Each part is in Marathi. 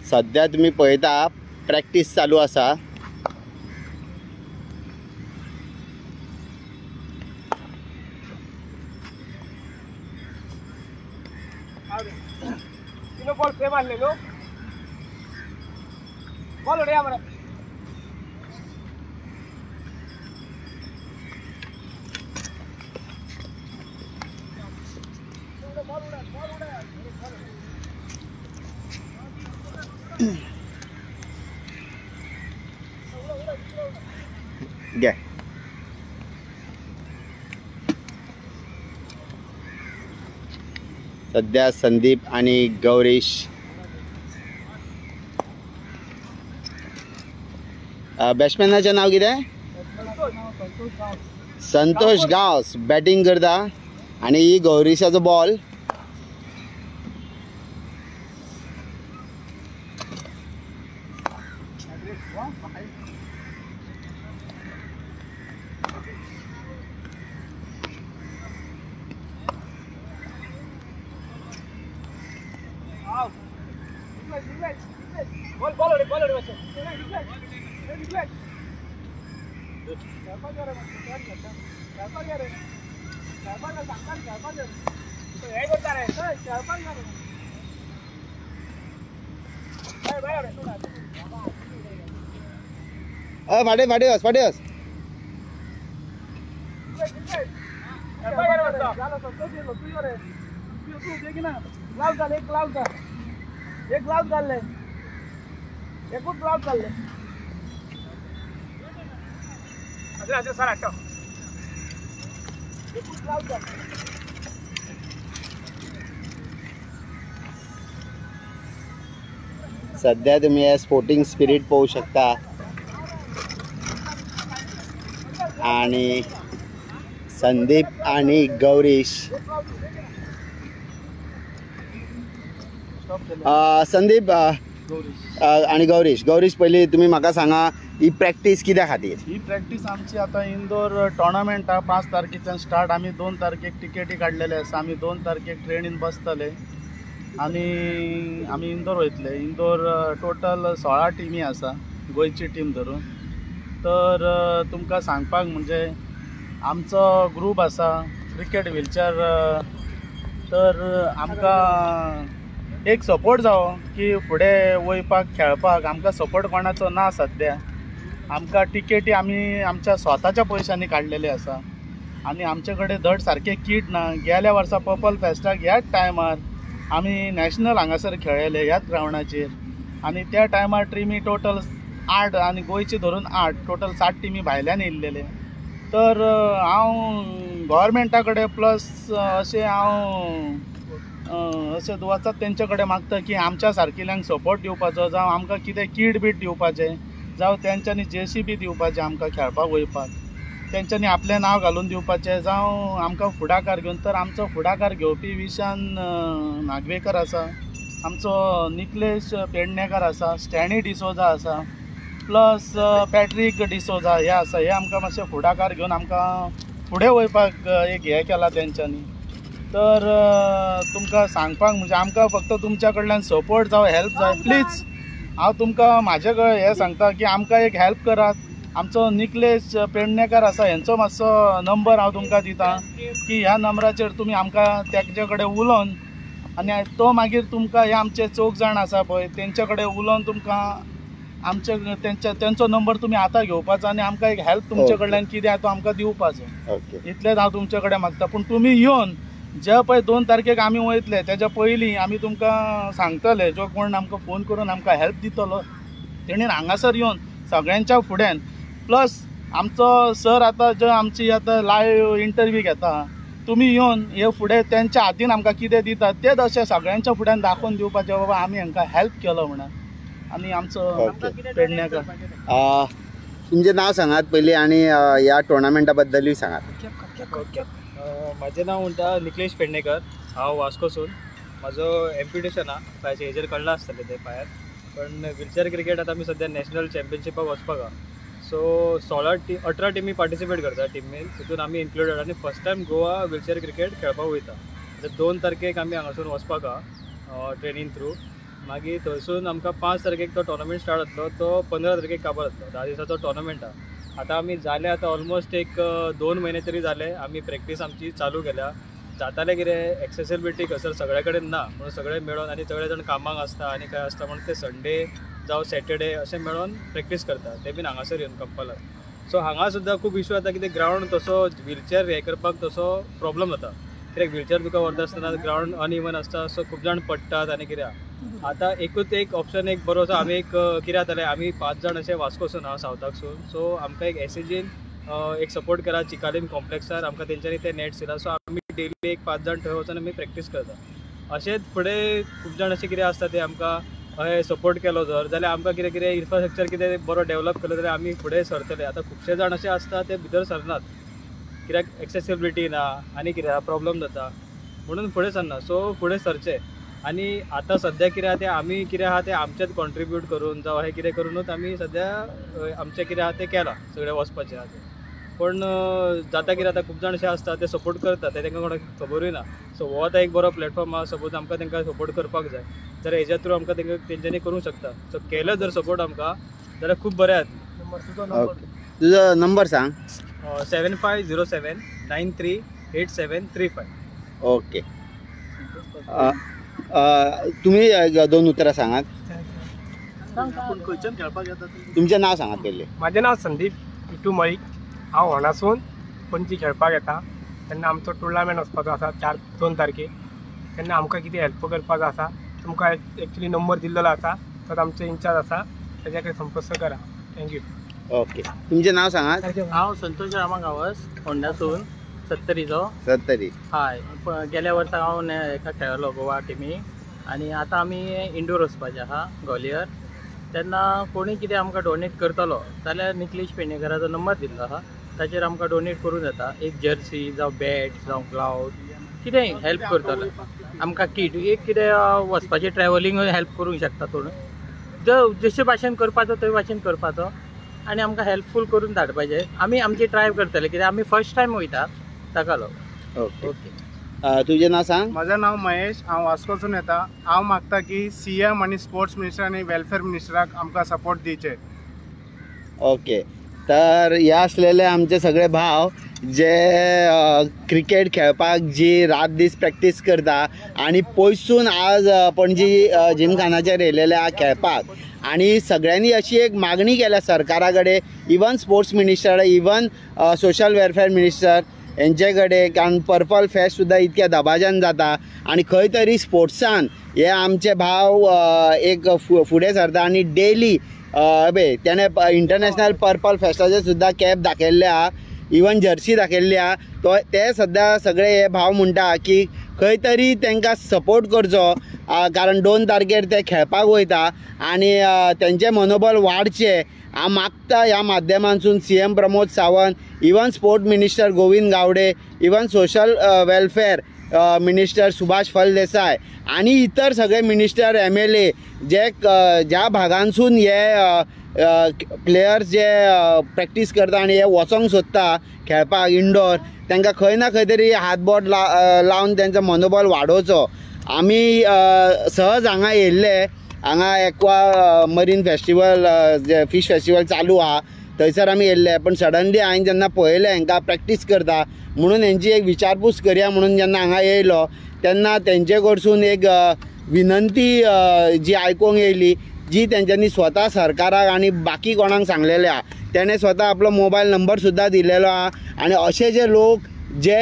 सध्या तुम्ही पळयता प्रॅक्टिस चालू आसा। बॉल फ्रेम आणलेलो बॉल उडे आम्हाला घ्या। सध्या संदीप आणि गौरीश बॅट्समॅनाचें नाव कितें? संतोष गांवस बॅटिंग करता आणि ही गौरीशाचो बॉल। फाटे फाटे वच फाटे वच। एक ग्लास घालले एकूच ग्लास घालले असे सर आठ एकूच ग्लास घालले। सध्या तुम्ही हे स्पोर्टिंग स्पिरिट पाहू शकता आणि संदीप आणि गौरीश। संदीप आणि गौरीश गौरीश पहिले तुम्ही म्हाका सांगा ही प्रॅक्टिस कित्या खातीर? ही प्रॅक्टिस आमची आता इंदोर टोर्नामेंट हा 5 तारखेच्यान स्टार्ट। आम्ही 2 तारखेक टिकेटी काढलेले आसा। आम्ही 2 तारखेक ट्रेनीन बसतले आणि आम्ही इंदोर वयतले। इंदोर टोटल 16 टिमी आसा गोंयची टीम धरून। तर तुमकां सांगपाक म्हणजे आमचो ग्रूप आसा क्रिकेट व्हीलचेअर। तर आमकां एक सपोर्ट जावो की फुडें वयपाक खेळपाक आमकां सपोर्ट कोणाचो ना सध्या। आमकां टिकेटी आमी आमच्या स्वताच्या पयशांनी काडलेले आसा आणि आमचे कडेन धड सारके किट ना। गेल्या वर्सा पर्पल फेस्टाक ह्याच टायमार आमी नॅशनल हांगासर खेळ्ळेले ह्याच ग्रावंडाचेर आणि त्या टायमार टिमी टोटल 8 आणि गोंयची धरून 8 टोटल 7 टिमी भायल्यान येयल्लेले। तर हांव गव्हर्मेंटा कडेन प्लस अशें हांव अशें वचत तेंचे कडेन मागता की आमच्या सारकिल्यांक सपोर्ट दिवपाचो, जावं आमकां कितें किट बीट दिवपाचें, जावं तेंच्यांनी JCB दिवपाचें आमकां खेळपाक वयपाक, तेंच्यांनी आपलें नांव घालून दिवपाचें, जावं आमकां फुडाकार घेवन। तर आमचो फुडाकार घेवपी विशान नागवेकर आसा, आमचो निकलेश पेडणेकर आसा, स्टॅनी डिसोजा आसा, प्लस पॅट्रीक डिसोजा हे आसा। हे आमकां मातशें फुडाकार घेवन आमकां फुडें वयपाक एक हें केलां तेंच्यांनी। तर तुमकां सांगपाक म्हणजे आमकां फक्त तुमच्या कडल्यान सपोर्ट जावं हेल्प जाय प्लीज। हांव तुमकां म्हाजे कडेन हें सांगता की आमकां एक हेल्प करात। आमचो निकलेश पेडणेकर आसा हेंचो मातसो नंबर हांव तुमकां दितां की ह्या नंबराचेर तुमी आमकां तेजे कडेन उलोवन आनी तो मागीर तुमकां हे आमचे 4 जाण आसा पळय तेंचे कडेन उलोवन तुमकां आमचे तेंचो नंबर तुमी आतां घेवपाचो आणि आमकां एक हेल्प तुमचे कडल्यान कितें तो आमकां दिवपाचो। इतलेंच हांव तुमचे कडेन मागता। पूण तुमी येवन जे पळय 2 तारखेक आमी वयतले तेच्या पयलीं आमी तुमकां सांगतले, जो कोण आमकां फोन करून आमकां हेल्प दितलो तेणी हांगासर येवन सगळ्यांच्या फुड्यान प्लस आमचो सर आतां जो आमची आतां लायव्ह इंटरव्यू घेता तुमी येवन हे फुडें तेंच्या हातीन आमकां कितें दितात तेच अशें सगळ्यांच्या फुड्यान दाखोवन दिवपाचें बाबा आमी हांकां हेल्प केलो म्हणून। आणि आमचो पेडणेकर तुमचें नांव सांगात पयलीं आणि ह्या टोर्नामेंटा बद्दलूय सांगात। माझे नाव म्हणटा निकलेश पेडणेकर, हांव वास्कोसून। म्हाजो एम्प्युटेशन हा पांयाचे हेजेर कळ्ळां आसतलें ते पांयार, पण व्हिलचेअर क्रिकेट आतां आमी सद्या नॅशनल चॅम्पियनशिपाक वचपाक हा। सो 18 टिमी पार्टिसिपेट करता टिमीन, तितून आमी इन्क्लुडेड आनी first time Goa wheelchair cricket खेळपाक वयता। 2 तारखेक आमी हांगासून वचपाक हा ट्रेनीन थ्रू। मागीर थंयसून आमकां 5 तारखेक तो टोर्नामेंट स्टार्ट जातलो, तो 15 तारखेक काबार जातलो. 10 दिसाचो टोर्नामेंट आहा. आतां आमी जाले आतां ऑलमोस्ट एक 2 महिने तरी जाले आमी प्रॅक्टीस आमची चालू केल्या. जातालें कितें एक्सेसिबिलिटी खंयसर सगळे कडेन ना म्हणून सगळे मेळोन आनी सगळे जाण कामाक आसता आनी काय आसता म्हणून ते संडे जावं सॅटर्डे अशें मेळोन प्रॅक्टीस करता, ते बीन हांगासर येवन कंपलार. सो हांगा सुद्दां खूब इशू जाता कितें ग्रावंड तसो व्हिलचॅर हे करपाक तसो प्रॉब्लम जाता. कित्याक व्हिलचॅर तुका व्हरता आसतना ग्रावंड अनइवन आसता, सो खूब जाण पडटात आनी कितें. आतां एकूच एक ऑप्शन एक बरो आसा. आमी एक कितें जातालें आमी 5 जाण अशे वास्कोसून आहा सावथाकसून. सो आमकां एक एसएजीन एक सपोर्ट केला चिकालीम कॉम्प्लेक्सार. आमकां तेंच्यांनी ते नेट्स दिला. सो आमी डेली एक 5 जाण थंय वचून आमी प्रॅक्टीस करता. अशेंच फुडें खूब जाण अशें कितें आसता ते आमकां हय सपोर्ट केलो जर जाल्यार आमकां कितें कितें इन्फ्रास्ट्रक्चर कितें बरो डेवलप केलो जाल्यार आमी फुडें सरतले. आतां खुबशे जाण अशे आसता ते भितर सरनात कित्याक एक्सेसिबिलिटी ना आनी कितें प्रॉब्लम जाता म्हणून फुडें सरना. सो फुडें सरचे आनी आतां सद्या कितें आहा तें आमी कितें आहा तें आमचेंच कॉन्ट्रिब्यूट करून जावं हें कितें करूनच आमी सद्या आमचें कितें आहा तें केलां सगळें वचपाचें आहा तें. पण जाता कितें आतां खूब जाण अशे आसता ते सपोर्ट करता ते तांकां कोणाक खबरूय ना. सो हो आतां एक बरो प्लॅटफॉर्म आहा. सपोज आमकां तांकां सपोर्ट करपाक जाय जाल्यार हेज्या थ्रू आमकां तेंच्यांनी करूंक शकता. सो केलो जर सपोर्ट आमकां जाल्यार खूब बरें जातलें. तुजो नंबर सांग. 7507 938735. ओके. तुम्ही 2 उतरां सांगात. खंयच्यान खेळपाक येता तुमचें नांव सांगात पयलीं. माझे नाव संदीप विटू मळी. हांव होणासून पणजी खेळपाक येता. तेन्ना आमचो टुर्नामेंट वचपाचो आसा 2 तारखेक. तेन्ना आमकां कितें हेल्प करपाक आसा तुमकां एक्चुली नंबर दिल्लो आसा. तो आमचो इंचार्ज आसा, तेज्या कडेन संपर्क करा. थँक्यू. ओके. तुमचें नाव सांगात. हांव संतोष रामा गांवस फोंड्यासून 70चो. 70. हय गेल्या वर्सा हांव हेका खेळलो गोवा टिमी आनी आतां आमी इंडोर वचपाचे आहा गोलियर. तेन्ना कोणी कितें आमकां डोनेट करतलो जाल्यार निकलेश पेडणेकराचो नंबर दिल्लो आहा. ताचेर आमकां डोनेट करूं जाता. एक जर्सी जावं बॅट जावं ग्लावज कितेंय हेल्प करतलो आमकां किट एक कितें वचपाचें ट्रॅवलिंग हेल्प करूंक शकता थोडं जशे भाशेन करपाचो ते भाशेन करपाचो आनी आमकां हेल्पफूल करून धाडपाचें. आमी आमची ट्राय करतले कित्याक आमी फर्स्ट टायम वयता ताका लागून. ओके. तुजें नांव सांग. माझं नाव महेश. हांव वास्कोसून येता. हांव मागता की CM आनी स्पोर्ट्स मिनिस्टर आनी वेलफेअर मिनिस्टराक आमकां सपोर्ट दिवचे. ओके. तर हे आसलेले आमचे सगळे भाव जे क्रिकेट खेळपाक जी रात दीस प्रॅक्टीस करता आनी पयसून आज पणजी जिमखानाचेर येयलेले आहा खेळपाक. आणि सगळ्यांनी अशी एक मागणी केल्या सरकारा कडेन, even sports minister, even social welfare minister यांचे कडेन, कारण पर्पल फेस्ट सुद्दां इतक्या दबाज्यान जाता आनी खंय तरी स्पोर्ट्सान हे आमचे भाव एक फुडें सरता आनी डेली त्याने इंटरनॅशनल पर्पल फेस्टाचे सुद्दां कॅप दाखयल्ले आहा, इवन जर्सी दाखयल्ली आहा. तो ते सद्या सगळे हे भाव म्हणटा की खंय तरी तांकां सपोर्ट करचो, कारण 2 तारखेर ते खेळपाक वयता आनी तेंचे मनोबल वाडचें. हांव मागता ह्या माध्यमांतसून CM Pramod Sawant, even sport minister Govind Gawade, even social welfare minister Subhash Phaldesai आणि इतर सगळे मिनिस्टर MLA जे ज्या भागांसून हे प्लेयर्स जे प्रॅक्टीस करता आणि हे वचोंक सोदता खेळपाक इंडोर, तांकां खंय ना खंय तरी हातबोट लावन तेंचो मनोबल वाडोवचो. आमी सहज हांगा येयल्ले, हांगा एक्वा मरीन फेस्टिवल जे फिश फेस्टिवल चालू आहा थंयसर आमी येयल्ले, पण सडनली हांवें जेन्ना पळयलें हांकां प्रॅक्टीस करता म्हणून हेंची एक विचारपूस करया म्हणून जेन्ना हांगा येयलो तेन्ना तेंचे कडसून एक विनंती जी आयकूंक येयली, जी तेंच्यांनी स्वता सरकाराक आनी बाकी कोणाक सांगलेले आहा. तेणें स्वता आपलो मोबायल नंबर सुद्दां दिलेलो आहा आनी अशे जे लोक जे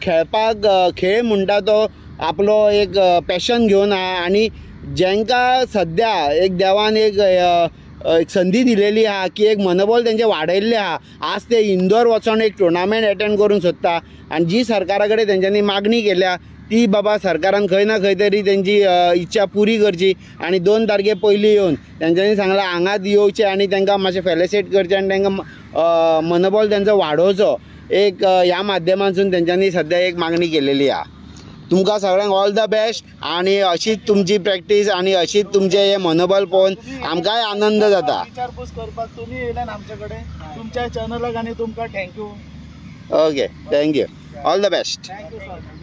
खेळपाक खेळ म्हणटा तो आपलो एक पॅशन घेवन आहा आनी जेंकां सद्या एक देवान एक संदी दिलेली आहा की एक मनोबल तेंचें वाडयल्लें आहा. आज ते इंदोर वचोन एक टुर्नामेंट एटेंड करूंक सोदता आनी जी सरकारा कडेन तेंच्यांनी मागणी केल्या ती बाबा सरकारान खंय ना खंय तरी तेंची इच्छा पुरी करची आनी 2 तारखे पयलीं येवन तेंच्यांनी सांगलां हांगाच येवचें आनी तांकां मातशें फेलिसिट करचें आनी तांकां मनोबल तेंचो वाडोवचो. एक ह्या माध्यमांतसून तेंच्यांनी सद्या एक मागणी केलेली आहा. तुमकां सगळ्यांक ऑल द बेस्ट आणि अशीच तुमची प्रॅक्टीस आणि अशीच तुमचे हे मनोबल पळोवन आमकांय आनंद जाता. विचारपूस करपाक तुम्ही येयल्यान आमचे कडेन, तुमच्या चॅनलाक आनी तुमकां thank you. Okay, thank you. All the best. Thank you sir.